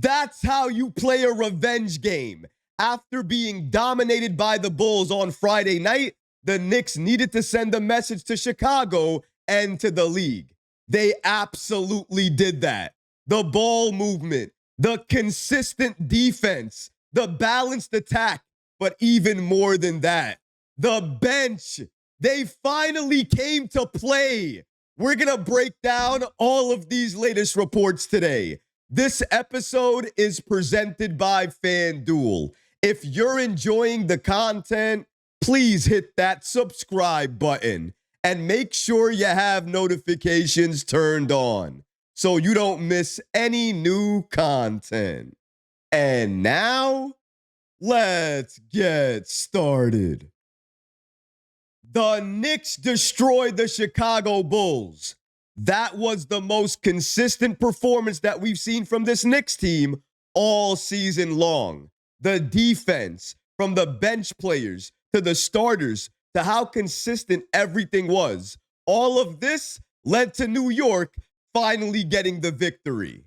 That's how you play a revenge game. After being dominated by the Bulls on Friday night, the Knicks needed to send a message to Chicago and to the league. They absolutely did that. The ball movement, the consistent defense, the balanced attack, but even more than that, the bench. They finally came to play. We're going to break down all of these latest reports today. This episode is presented by FanDuel. If you're enjoying the content, please hit that subscribe button and make sure you have notifications turned on so you don't miss any new content. And now, let's get started. The Knicks destroyed the Chicago Bulls. That was the most consistent performance that we've seen from this Knicks team all season long. The defense, from the bench players to the starters to how consistent everything was. All of this led to New York finally getting the victory.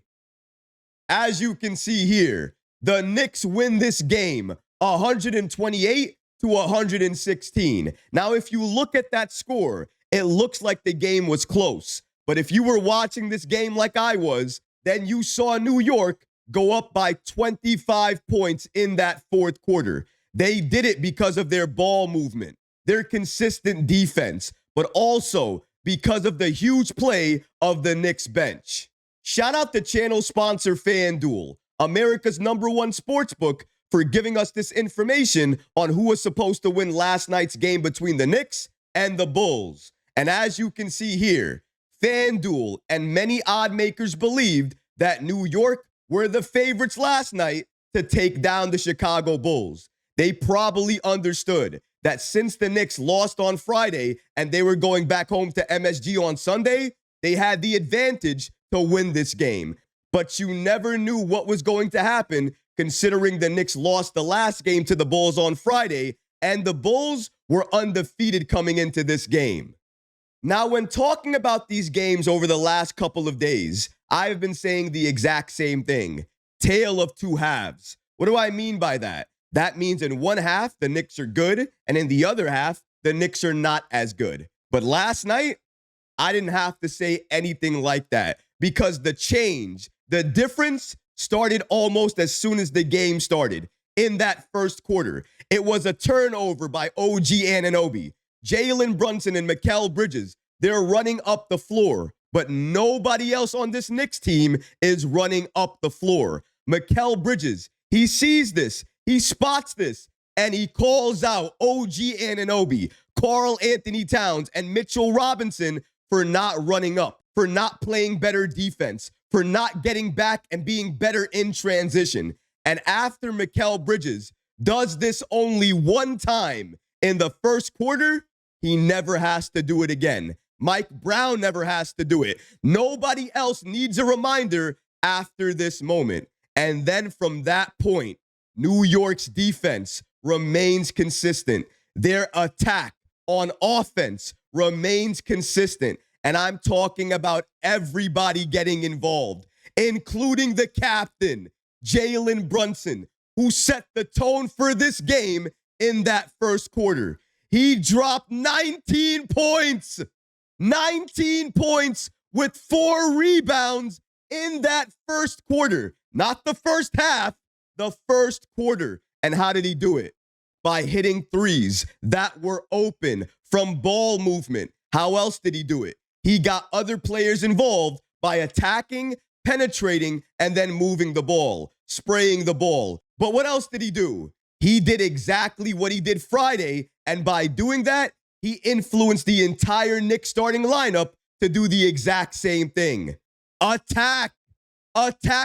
As you can see here, the Knicks win this game 128 to 116. Now, if you look at that score, it looks like the game was close. But if you were watching this game like I was, then you saw New York go up by 25 points in that fourth quarter. They did it because of their ball movement, their consistent defense, but also because of the huge play of the Knicks bench. Shout out to channel sponsor FanDuel, America's #1 sportsbook, for giving us this information on who was supposed to win last night's game between the Knicks and the Bulls. And as you can see here, FanDuel and many odd makers believed that New York were the favorites last night to take down the Chicago Bulls. They probably understood that since the Knicks lost on Friday and they were going back home to MSG on Sunday, they had the advantage to win this game. But you never knew what was going to happen, considering the Knicks lost the last game to the Bulls on Friday, and the Bulls were undefeated coming into this game. Now, when talking about these games over the last couple of days, I've been saying the exact same thing. Tale of two halves. What do I mean by that? That means in one half, the Knicks are good, and in the other half, the Knicks are not as good. But last night, I didn't have to say anything like that because the change, the difference started almost as soon as the game started. In that first quarter, it was a turnover by OG Anunoby. Jalen Brunson and Mikal Bridges, they're running up the floor, but nobody else on this Knicks team is running up the floor. Mikal Bridges, he sees this, he spots this, and he calls out OG Anunoby, Karl Anthony Towns, and Mitchell Robinson for not running up, for not playing better defense, for not getting back and being better in transition. And after Mikal Bridges does this only one time in the first quarter, he never has to do it again. Mike Brown never has to do it. Nobody else needs a reminder after this moment. And then from that point, New York's defense remains consistent. Their attack on offense remains consistent. And I'm talking about everybody getting involved, including the captain, Jalen Brunson, who set the tone for this game in that first quarter. He dropped 19 points. 19 points with 4 rebounds in that first quarter. Not the first half, the first quarter. And how did he do it? By hitting threes that were open from ball movement. How else did he do it? He got other players involved by attacking, penetrating, and then moving the ball, spraying the ball. But what else did he do? He did exactly what he did Friday, and by doing that, he influenced the entire Knicks starting lineup to do the exact same thing. Attack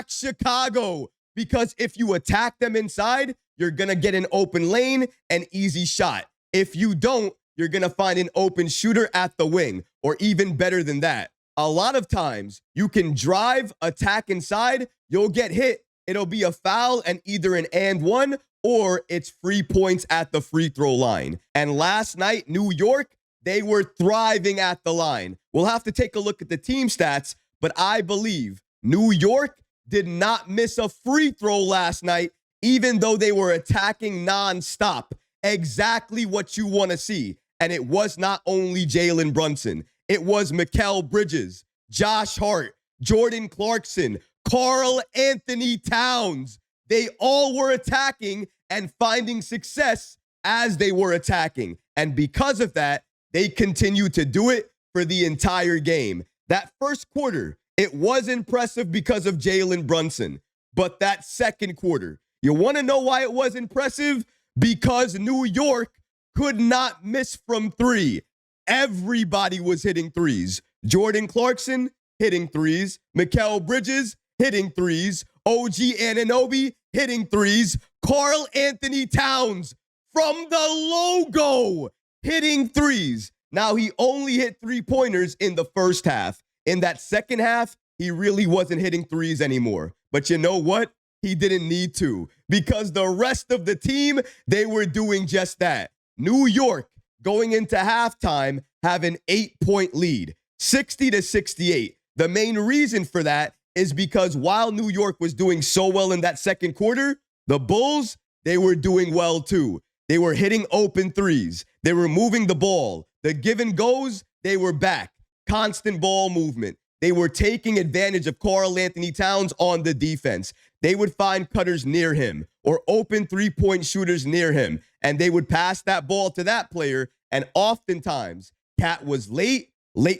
Chicago, because if you attack them inside, you're going to get an open lane and easy shot. If you don't, you're going to find an open shooter at the wing, or even better than that. A lot of times, you can drive, attack inside, you'll get hit. It'll be a foul and either an and one, or it's free points at the free throw line. And last night, New York, they were thriving at the line. We'll have to take a look at the team stats, but I believe New York, did not miss a free throw last night, even though they were attacking nonstop. Exactly what you want to see. And it was not only Jalen Brunson. It was Mikal Bridges, Josh Hart, Jordan Clarkson, Karl Anthony Towns. They all were attacking and finding success as they were attacking. And because of that, they continued to do it for the entire game. That first quarter, it was impressive because of Jalen Brunson. But that second quarter, you want to know why it was impressive? Because New York could not miss from three. Everybody was hitting threes. Jordan Clarkson hitting threes. Mikal Bridges hitting threes. OG Anunoby hitting threes. Karl Anthony Towns from the logo hitting threes. Now, he only hit three-pointers in the first half. In that second half, he really wasn't hitting threes anymore. But you know what? He didn't need to, because the rest of the team, they were doing just that. New York going into halftime have an 8-point lead, 60-68. The main reason for that is because while New York was doing so well in that second quarter, the Bulls, they were doing well too. They were hitting open threes. They were moving the ball. The give and goes, they were back. Constant ball movement. They were taking advantage of Karl Anthony Towns on the defense. They would find cutters near him or open three-point shooters near him, and they would pass that ball to that player. And oftentimes, Cat was late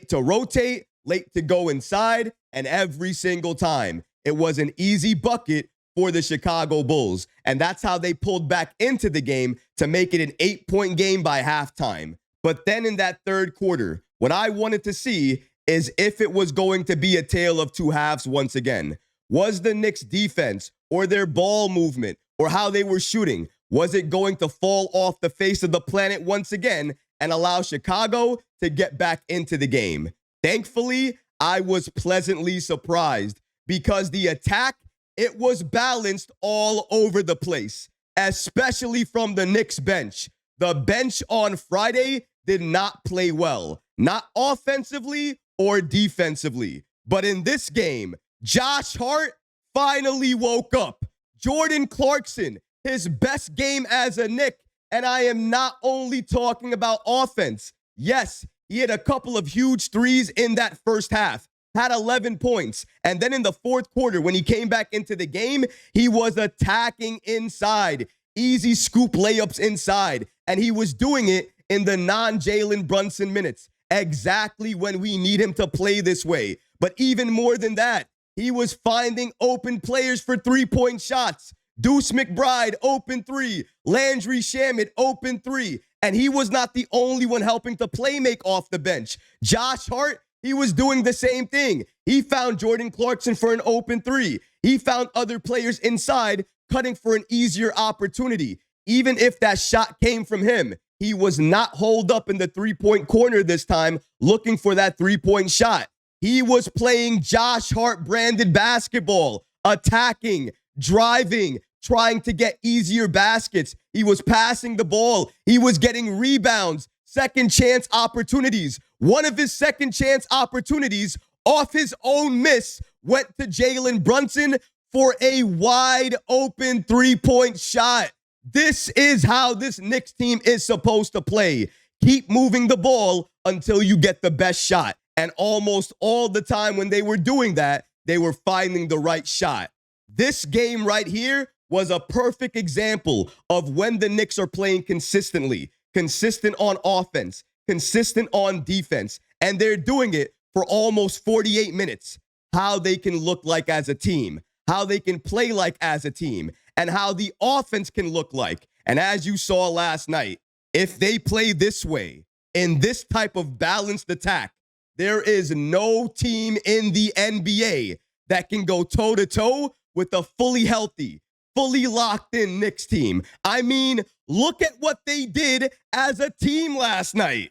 to rotate, late to go inside, and every single time, it was an easy bucket for the Chicago Bulls. And that's how they pulled back into the game to make it an 8-point game by halftime. But then in that third quarter, what I wanted to see is if it was going to be a tale of two halves once again. Was the Knicks defense or their ball movement or how they were shooting, was it going to fall off the face of the planet once again and allow Chicago to get back into the game? Thankfully, I was pleasantly surprised because the attack, it was balanced all over the place, especially from the Knicks bench. The bench on Friday did not play well, not offensively or defensively. But in this game, Josh Hart finally woke up. Jordan Clarkson, his best game as a Knick. And I am not only talking about offense. Yes, he had a couple of huge threes in that first half, had 11 points. And then in the fourth quarter, when he came back into the game, he was attacking inside. Easy scoop layups inside. And he was doing it in the non-Jalen Brunson minutes. Exactly when we need him to play this way. But even more than that, he was finding open players for three-point shots. Deuce McBride, open three. Landry Shamet, open three. And he was not the only one helping to play make off the bench. Josh Hart, he was doing the same thing. He found Jordan Clarkson for an open three. He found other players inside cutting for an easier opportunity. Even if that shot came from him, he was not holed up in the three-point corner this time looking for that three-point shot. He was playing Josh Hart branded basketball, attacking, driving, trying to get easier baskets. He was passing the ball. He was getting rebounds, second chance opportunities. One of his second chance opportunities off his own miss went to Jalen Brunson for a wide open three-point shot. This is how this Knicks team is supposed to play. Keep moving the ball until you get the best shot. And almost all the time when they were doing that, they were finding the right shot. This game right here was a perfect example of when the Knicks are playing consistently, consistent on offense, consistent on defense, and they're doing it for almost 48 minutes. How they can look like as a team, how they can play like as a team, and how the offense can look like. And as you saw last night, if they play this way, in this type of balanced attack, there is no team in the NBA that can go toe-to-toe with a fully healthy, fully locked-in Knicks team. I mean, look at what they did as a team last night.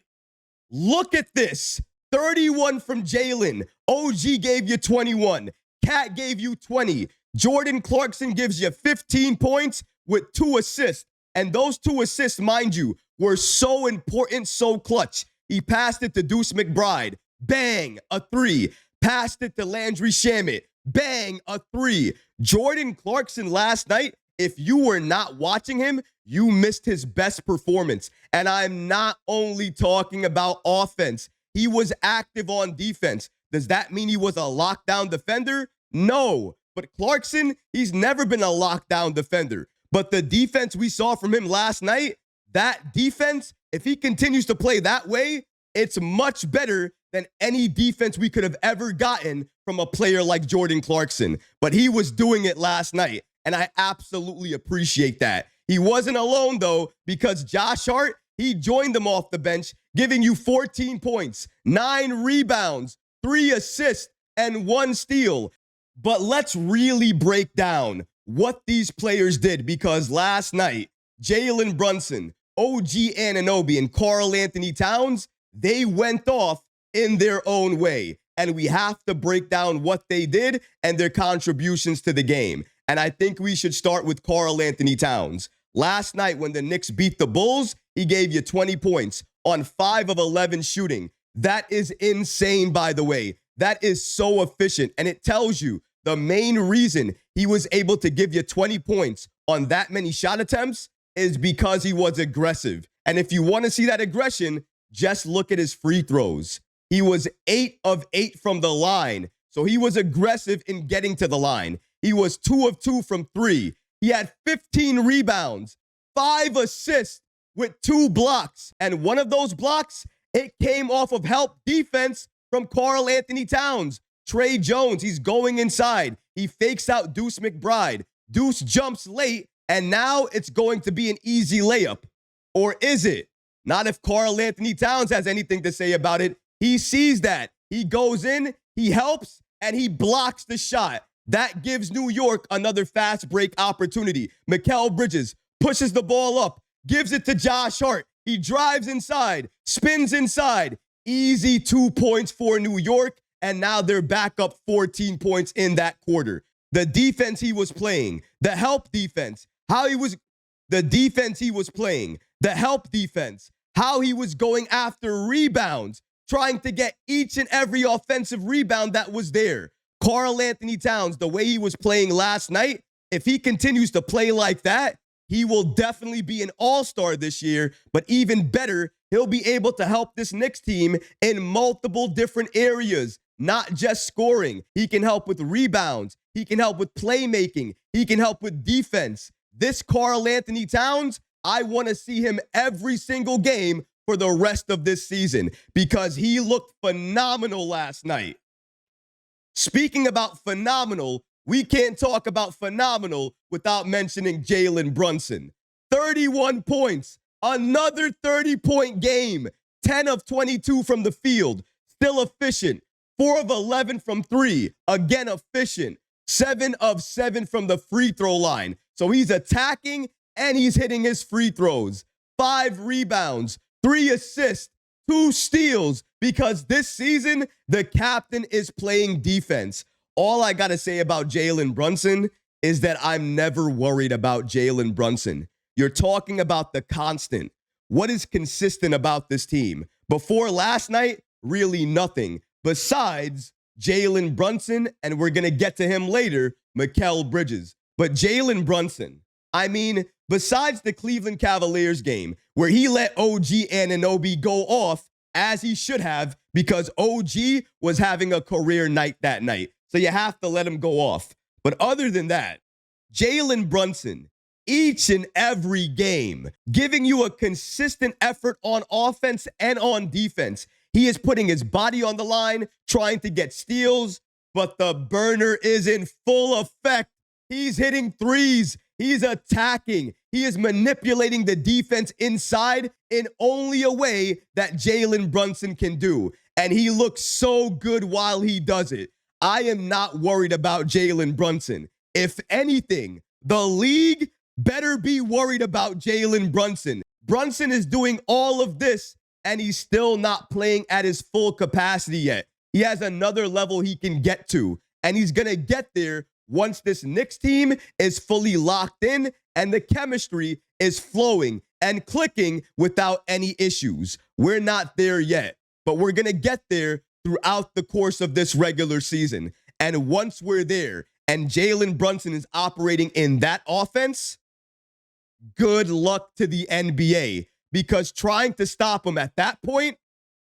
Look at this. 31 from Jalen. OG gave you 21. Cat gave you 20. Jordan Clarkson gives you 15 points with 2 assists. And those 2 assists, mind you, were so important, so clutch. He passed it to Deuce McBride. Bang, a 3. Passed it to Landry Shamet. bang, a three. Jordan Clarkson last night, if you were not watching him, you missed his best performance. And I'm not only talking about offense. He was active on defense. Does that mean he was a lockdown defender? No. But Clarkson, he's never been a lockdown defender. But the defense we saw from him last night, that defense, if he continues to play that way, it's much better than any defense we could have ever gotten from a player like Jordan Clarkson. But he was doing it last night, and I absolutely appreciate that. He wasn't alone, though, because Josh Hart, he joined them off the bench, giving you 14 points, 9 rebounds, 3 assists, and 1 steal. But let's really break down what these players did, because last night, Jalen Brunson, OG Anunoby, and Karl Anthony Towns, they went off in their own way. And we have to break down what they did and their contributions to the game. And I think we should start with Karl Anthony Towns. Last night when the Knicks beat the Bulls, he gave you 20 points on 5 of 11 shooting. That is insane, by the way. That is so efficient. And it tells you the main reason he was able to give you 20 points on that many shot attempts is because he was aggressive. And if you want to see that aggression, just look at his free throws. He was 8 of 8 from the line. So he was aggressive in getting to the line. He was 2 of 2 from 3. He had 15 rebounds, 5 assists with 2 blocks. And one of those blocks, it came off of help defense from Karl Anthony Towns. Trey Jones, he's going inside. He fakes out Deuce McBride. Deuce jumps late, and now it's going to be an easy layup. Or is it? Not if Karl Anthony Towns has anything to say about it. He sees that. He goes in, he helps, and he blocks the shot. That gives New York another fast break opportunity. Mikal Bridges pushes the ball up, gives it to Josh Hart. He drives inside, spins inside. Easy 2 points for New York, and now they're back up 14 points in that quarter. The defense he was playing, the help defense, the defense he was playing, the help defense, how he was going after rebounds, trying to get each and every offensive rebound that was there. Karl Anthony Towns, the way he was playing last night, if he continues to play like that, he will definitely be an all-star this year, but even better, he'll be able to help this Knicks team in multiple different areas, not just scoring. He can help with rebounds. He can help with playmaking. He can help with defense. This Karl Anthony Towns, I want to see him every single game for the rest of this season because he looked phenomenal last night. Speaking about phenomenal, we can't talk about phenomenal without mentioning Jalen Brunson. 31 points, another 30-point game, 10 of 22 from the field, still efficient, 4 of 11 from 3, again efficient, 7 of 7 from the free throw line. So he's attacking and he's hitting his free throws. 5 rebounds, 3 assists, 2 steals, because this season, the captain is playing defense. All I got to say about Jalen Brunson is that I'm never worried about Jalen Brunson. You're talking about the constant. What is consistent about this team? Before last night, really nothing besides Jalen Brunson, and we're going to get to him later, Mikal Bridges. But Jalen Brunson, I mean, besides the Cleveland Cavaliers game, where he let OG Anunoby go off, as he should have, because OG was having a career night that night. So you have to let him go off. But other than that, Jalen Brunson, each and every game, giving you a consistent effort on offense and on defense. He is putting his body on the line, trying to get steals, but the burner is in full effect. He's hitting threes. He's attacking. He is manipulating the defense inside in only a way that Jalen Brunson can do. And he looks so good while he does it. I am not worried about Jalen Brunson. If anything, the league better be worried about Jalen Brunson. Brunson is doing all of this, and he's still not playing at his full capacity yet. He has another level he can get to, and he's going to get there once this Knicks team is fully locked in and the chemistry is flowing and clicking without any issues. We're not there yet, but we're going to get there throughout the course of this regular season. And once we're there and Jalen Brunson is operating in that offense, good luck to the NBA, because trying to stop him at that point,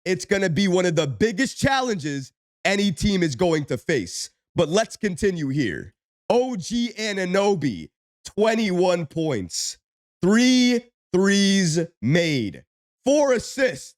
it's going to be one of the biggest challenges any team is going to face. But let's continue here. OG Anunoby, 21 points, 3 threes made, 4 assists,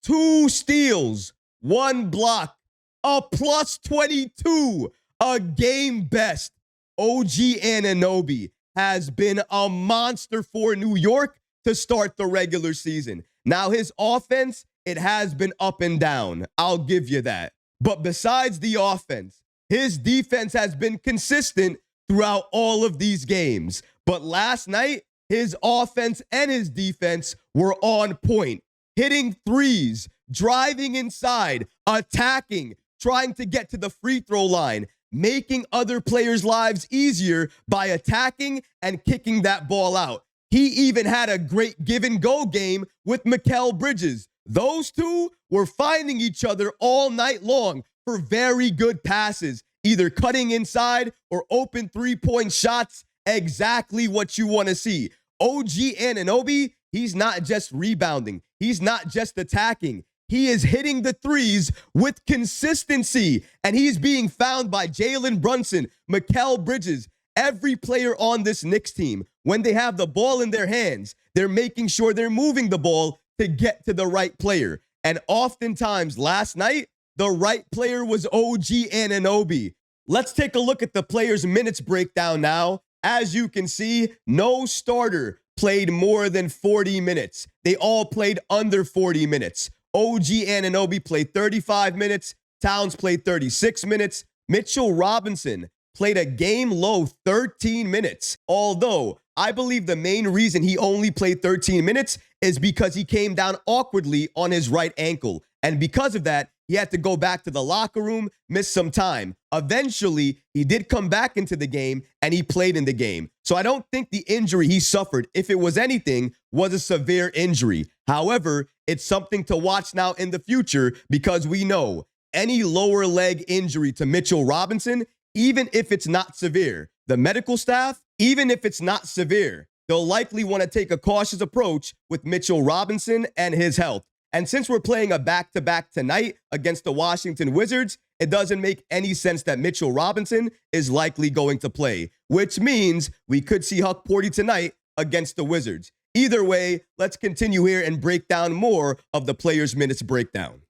2 steals, 1 block, a plus 22, a game best. OG Anunoby has been a monster for New York to start the regular season. Now, his offense, it has been up and down. I'll give you that. But besides the offense, his defense has been consistent throughout all of these games. But last night, his offense and his defense were on point, hitting threes, driving inside, attacking, trying to get to the free throw line, making other players' lives easier by attacking and kicking that ball out. He even had a great give-and-go game with Mikal Bridges. Those two were finding each other all night long for very good passes, either cutting inside or open three-point shots, exactly what you want to see. OG Anunoby, he's not just rebounding. He's not just attacking. He is hitting the threes with consistency, and he's being found by Jalen Brunson, Mikal Bridges, every player on this Knicks team. When they have the ball in their hands, they're making sure they're moving the ball to get to the right player. And oftentimes last night, the right player was OG Anunoby. Let's take a look at the players' minutes breakdown now. As you can see, no starter played more than 40 minutes. They all played under 40 minutes. OG Anunoby played 35 minutes. Towns played 36 minutes. Mitchell Robinson played a game-low 13 minutes. Although, I believe the main reason he only played 13 minutes is because he came down awkwardly on his right ankle. And because of that, he had to go back to the locker room, miss some time. Eventually, he did come back into the game, and he played in the game. So I don't think the injury he suffered, if it was anything, was a severe injury. However, it's something to watch now in the future, because we know any lower leg injury to Mitchell Robinson, even if it's not severe, the medical staff, even if it's not severe, they'll likely want to take a cautious approach with Mitchell Robinson and his health. And since we're playing a back-to-back tonight against the Washington Wizards, it doesn't make any sense that Mitchell Robinson is likely going to play, which means we could see Huck Porty tonight against the Wizards. Either way, let's continue here and break down more of the players' minutes breakdown.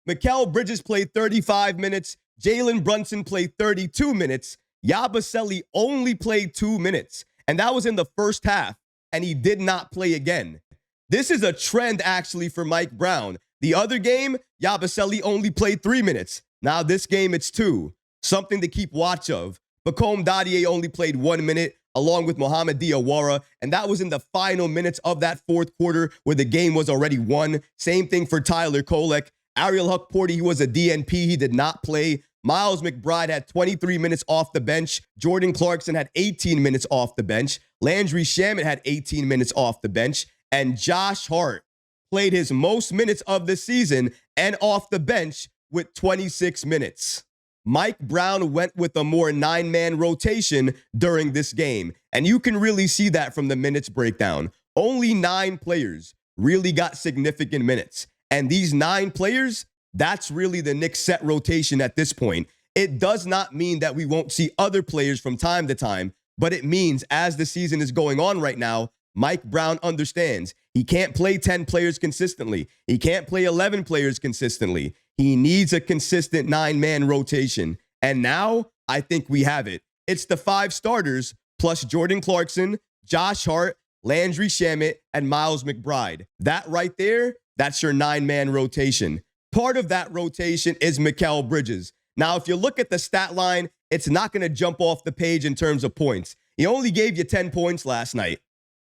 Mikal Bridges played 35 minutes. Jalen Brunson played 32 minutes. Yabusele only played 2 minutes, and that was in the first half, and he did not play again. This is a trend, actually, for Mike Brown. The other game, Yabusele only played 3 minutes. Now this game, it's 2. Something to keep watch of. Bacome Dadier only played 1 minute, along with Mohamed Diawara, and that was in the final minutes of that fourth quarter where the game was already won. Same thing for Tyler Kolek. Ariel Huck Porty, he was a DNP. He did not play. Miles McBride had 23 minutes off the bench. Jordan Clarkson had 18 minutes off the bench. Landry Shamet had 18 minutes off the bench. And Josh Hart played his most minutes of the season and off the bench with 26 minutes. Mike Brown went with a more 9-man rotation during this game, and you can really see that from the minutes breakdown. Only 9 players really got significant minutes, and these 9 players, that's really the Knicks set rotation at this point. It does not mean that we won't see other players from time to time, but it means as the season is going on right now, Mike Brown understands he can't play 10 players consistently. He can't play 11 players consistently. He needs a consistent 9-man rotation. And now I think we have it. It's the 5 starters plus Jordan Clarkson, Josh Hart, Landry Shamet, and Miles McBride. That right there, that's your 9-man rotation. Part of that rotation is Mikal Bridges. Now, if you look at the stat line, it's not going to jump off the page in terms of points. He only gave you 10 points last night,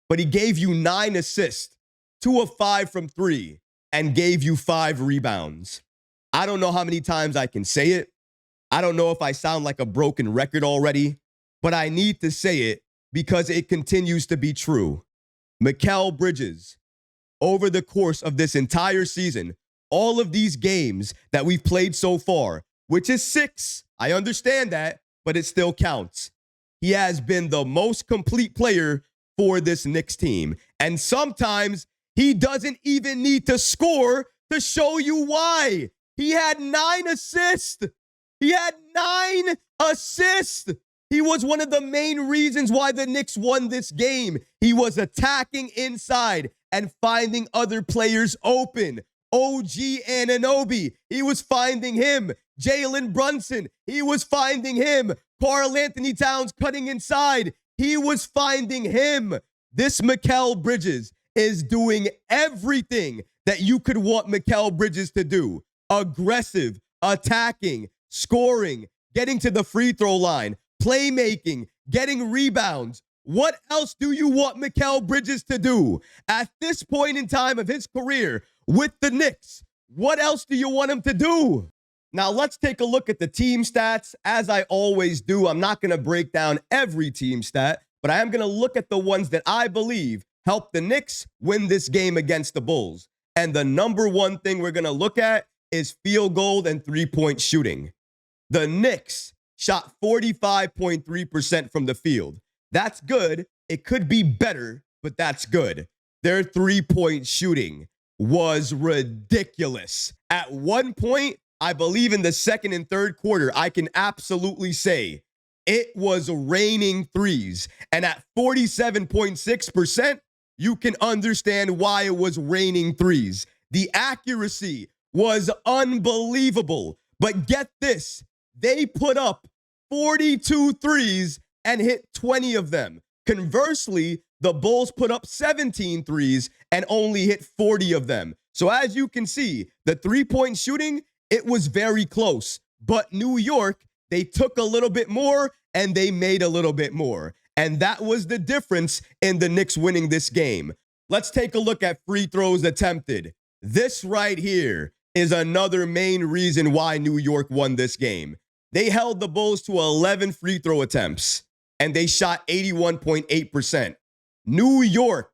but he gave you 9 assists, 2 of 5 from 3, and gave you 5 rebounds. I don't know how many times I can say it. I don't know if I sound like a broken record already, but I need to say it because it continues to be true. Mikal Bridges, over the course of this entire season, all of these games that we've played so far, which is 6. I understand that, but it still counts. He has been the most complete player for this Knicks team. And sometimes he doesn't even need to score to show you why. He had 9 assists. He had 9 assists. He was one of the main reasons why the Knicks won this game. He was attacking inside and finding other players open. OG Anunoby, he was finding him. Jalen Brunson, he was finding him. Karl Anthony Towns cutting inside, he was finding him. This Mikal Bridges is doing everything that you could want Mikal Bridges to do. Aggressive, attacking, scoring, getting to the free throw line, playmaking, getting rebounds. What else do you want Mikal Bridges to do? At this point in time of his career with the Knicks, what else do you want him to do? Now, let's take a look at the team stats. As I always do, I'm not going to break down every team stat, but I am going to look at the ones that I believe helped the Knicks win this game against the Bulls. And the number one thing we're going to look at is field goal and three-point shooting. The Knicks shot 45.3% from the field. That's good. It could be better, but that's good. Their three-point shooting was ridiculous. At one point, I believe in the second and third quarter, I can absolutely say it was raining threes. And at 47.6%, you can understand why it was raining threes. The accuracy was unbelievable. But get this, they put up 42 threes and hit 20 of them. Conversely, the Bulls put up 17 threes and only hit 40 of them. So as you can see, the three-point shooting, it was very close. But New York, they took a little bit more and they made a little bit more. And that was the difference in the Knicks winning this game. Let's take a look at free throws attempted. This right here is another main reason why New York won this game. They held the Bulls to 11 free throw attempts, and they shot 81.8%. New York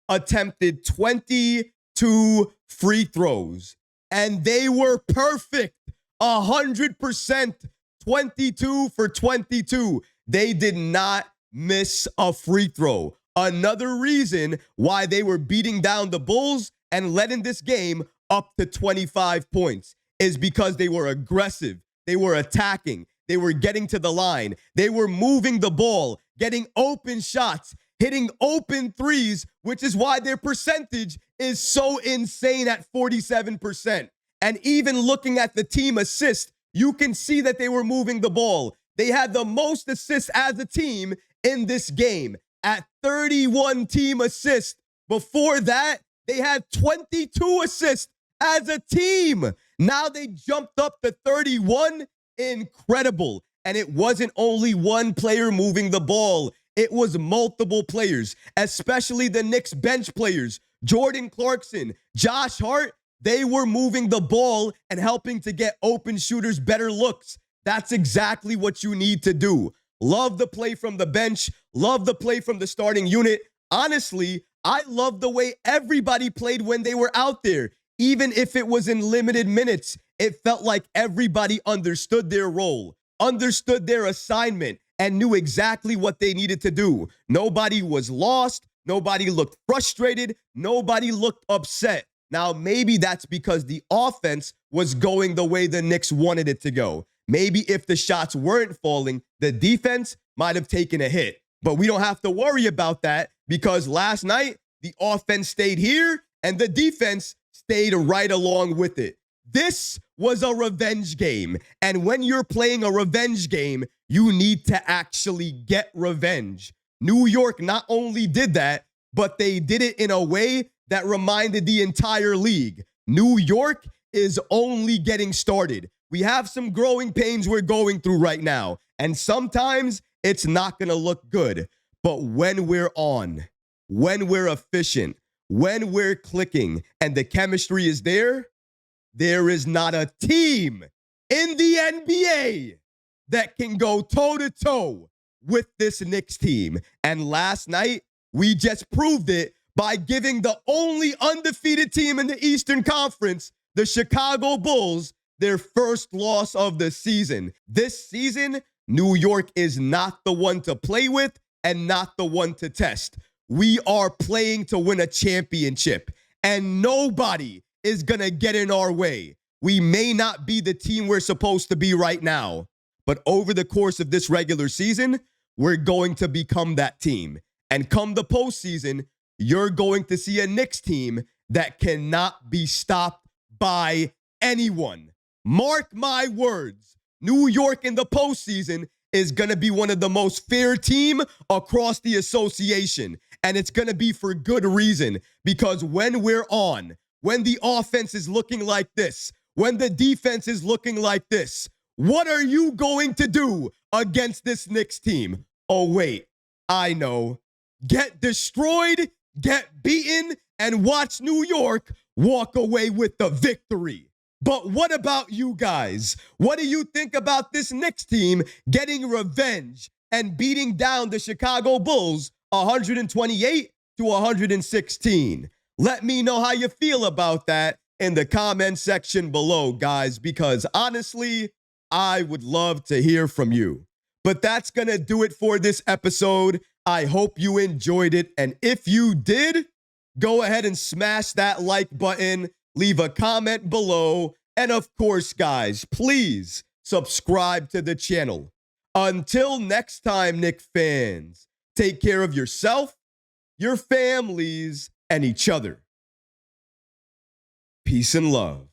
attempted 22 free throws, and they were perfect. 100%, 22 for 22. They did not miss a free throw. Another reason why they were beating down the Bulls and letting this game up to 25 points is because they were aggressive. They were attacking. They were getting to the line. They were moving the ball, getting open shots, hitting open threes, which is why their percentage is so insane at 47%. And even looking at the team assist, you can see that they were moving the ball. They had the most assists as a team in this game at 31 team assists. Before that, they had 22 assists as a team. Now they jumped up to 31. Incredible. And it wasn't only one player moving the ball. It was multiple players, especially the Knicks bench players. Jordan Clarkson, Josh Hart, they were moving the ball and helping to get open shooters better looks. That's exactly what you need to do. Love the play from the bench. Love the play from the starting unit. Honestly, I love the way everybody played when they were out there. Even if it was in limited minutes, it felt like everybody understood their role, understood their assignment, and knew exactly what they needed to do. Nobody was lost. Nobody looked frustrated. Nobody looked upset. Now, maybe that's because the offense was going the way the Knicks wanted it to go. Maybe if the shots weren't falling, the defense might have taken a hit. But we don't have to worry about that because last night, the offense stayed here and the defense stayed right along with it. This was a revenge game. And when you're playing a revenge game, you need to actually get revenge. New York not only did that, but they did it in a way that reminded the entire league. New York is only getting started. We have some growing pains we're going through right now. And sometimes it's not going to look good. But when we're on, when we're efficient, when we're clicking and the chemistry is there, there is not a team in the NBA that can go toe-to-toe with this Knicks team. And last night, we just proved it by giving the only undefeated team in the Eastern Conference, the Chicago Bulls, their first loss of the season. This season, New York is not the one to play with and not the one to test. We are playing to win a championship, and nobody is going to get in our way. We may not be the team we're supposed to be right now, but over the course of this regular season, we're going to become that team. And come the postseason, you're going to see a Knicks team that cannot be stopped by anyone. Mark my words. New York in the postseason is going to be one of the most fair team across the association. And it's going to be for good reason, because when we're on, when the offense is looking like this, when the defense is looking like this, what are you going to do against this Knicks team? Oh, wait, I know. Get destroyed, get beaten, and watch New York walk away with the victory. But what about you guys? What do you think about this Knicks team getting revenge and beating down the Chicago Bulls 128 to 116? Let me know how you feel about that in the comment section below, guys, because honestly, I would love to hear from you. But that's going to do it for this episode. I hope you enjoyed it. And if you did, go ahead and smash that like button, leave a comment below, and of course, guys, please subscribe to the channel. Until next time, Knicks fans, take care of yourself, your families, and each other. Peace and love.